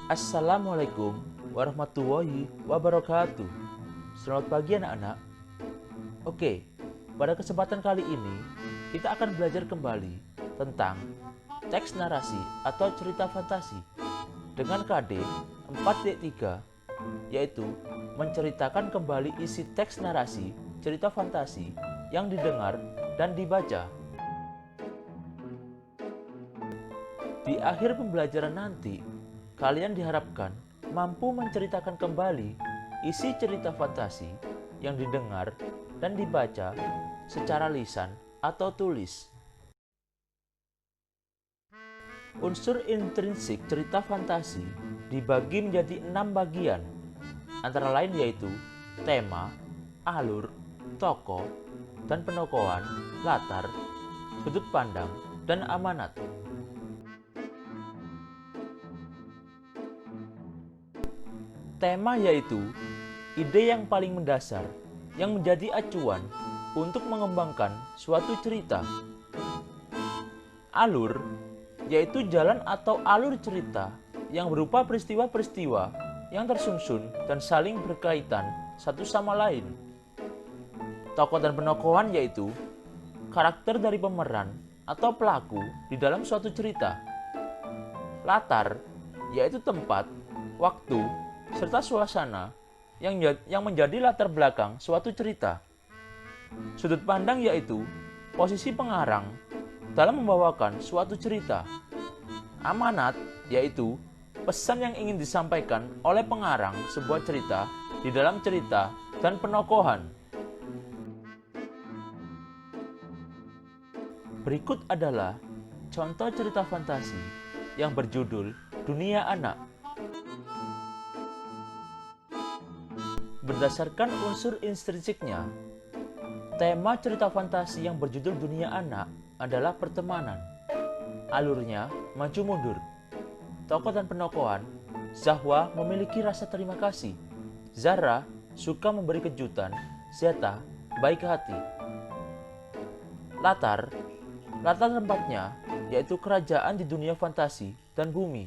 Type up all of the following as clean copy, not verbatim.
Assalamualaikum warahmatullahi wabarakatuh. Selamat pagi anak-anak. Oke, pada kesempatan kali ini kita akan belajar kembali tentang teks narasi atau cerita fantasi dengan KD 4.3, yaitu menceritakan kembali isi teks narasi cerita fantasi yang didengar dan dibaca. Di akhir pembelajaran nanti, kalian diharapkan mampu menceritakan kembali isi cerita fantasi yang didengar dan dibaca secara lisan atau tulis. Unsur intrinsik cerita fantasi dibagi menjadi 6 bagian, antara lain yaitu tema, alur, tokoh, dan penokohan, latar, sudut pandang, dan amanat. Tema yaitu ide yang paling mendasar yang menjadi acuan untuk mengembangkan suatu cerita. Alur yaitu jalan atau alur cerita yang berupa peristiwa-peristiwa yang tersusun dan saling berkaitan satu sama lain. Tokoh dan penokohan yaitu karakter dari pemeran atau pelaku di dalam suatu cerita. Latar yaitu tempat, waktu, serta suasana yang menjadi latar belakang suatu cerita. Sudut pandang yaitu posisi pengarang dalam membawakan suatu cerita. Amanat yaitu pesan yang ingin disampaikan oleh pengarang sebuah cerita di dalam cerita dan penokohan. Berikut adalah contoh cerita fantasi yang berjudul Dunia Anak. Berdasarkan unsur intrinsiknya, tema cerita fantasi yang berjudul Dunia Anak adalah pertemanan. Alurnya maju mundur. Tokoh dan penokohan, Zahwa memiliki rasa terima kasih. Zara suka memberi kejutan. Zeta baik hati. Latar tempatnya yaitu kerajaan di dunia fantasi dan bumi.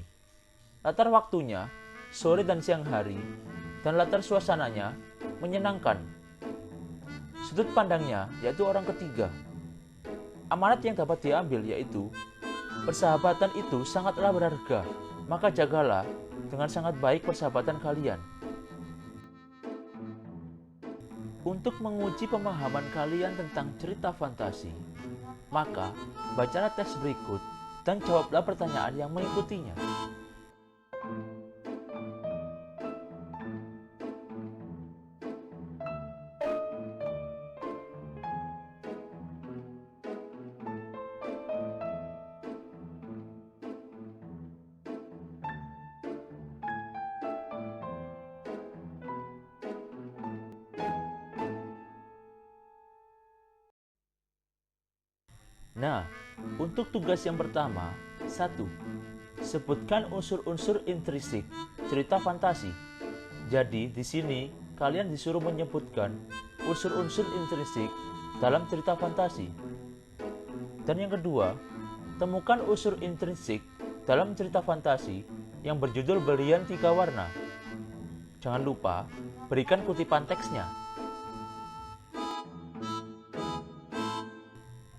Latar waktunya sore dan siang hari. Dan latar suasananya menyenangkan. Sudut pandangnya yaitu orang ketiga. Amanat yang dapat diambil yaitu persahabatan itu sangatlah berharga, maka jagalah dengan sangat baik persahabatan kalian. Untuk menguji pemahaman kalian tentang cerita fantasi, maka bacalah teks berikut dan jawablah pertanyaan yang mengikutinya. Nah, untuk tugas yang pertama, 1. Sebutkan unsur-unsur intrinsik cerita fantasi. Jadi, di sini kalian disuruh menyebutkan unsur-unsur intrinsik dalam cerita fantasi. Dan yang kedua, temukan unsur intrinsik dalam cerita fantasi yang berjudul Berlian 3 Warna. Jangan lupa, berikan kutipan teksnya.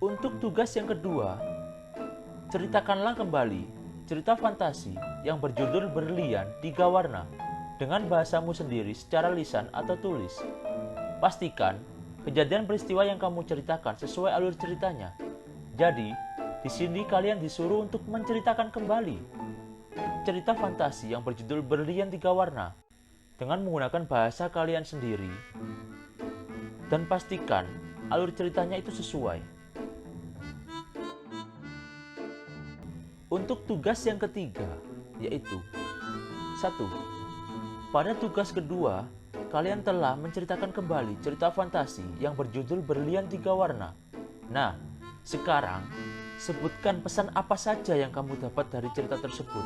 Untuk tugas yang kedua, ceritakanlah kembali cerita fantasi yang berjudul Berlian 3 Warna dengan bahasamu sendiri secara lisan atau tulis. Pastikan kejadian peristiwa yang kamu ceritakan sesuai alur ceritanya. Jadi, di sini kalian disuruh untuk menceritakan kembali cerita fantasi yang berjudul Berlian 3 Warna dengan menggunakan bahasa kalian sendiri. Dan pastikan alur ceritanya itu sesuai. Untuk tugas yang ketiga, yaitu 1. Pada tugas kedua, kalian telah menceritakan kembali cerita fantasi yang berjudul Berlian 3 Warna. Nah, sekarang sebutkan pesan apa saja yang kamu dapat dari cerita tersebut.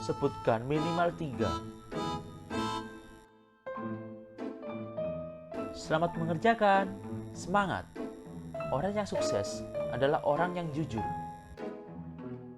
Sebutkan minimal 3. Selamat mengerjakan. Semangat. Orang yang sukses adalah orang yang jujur.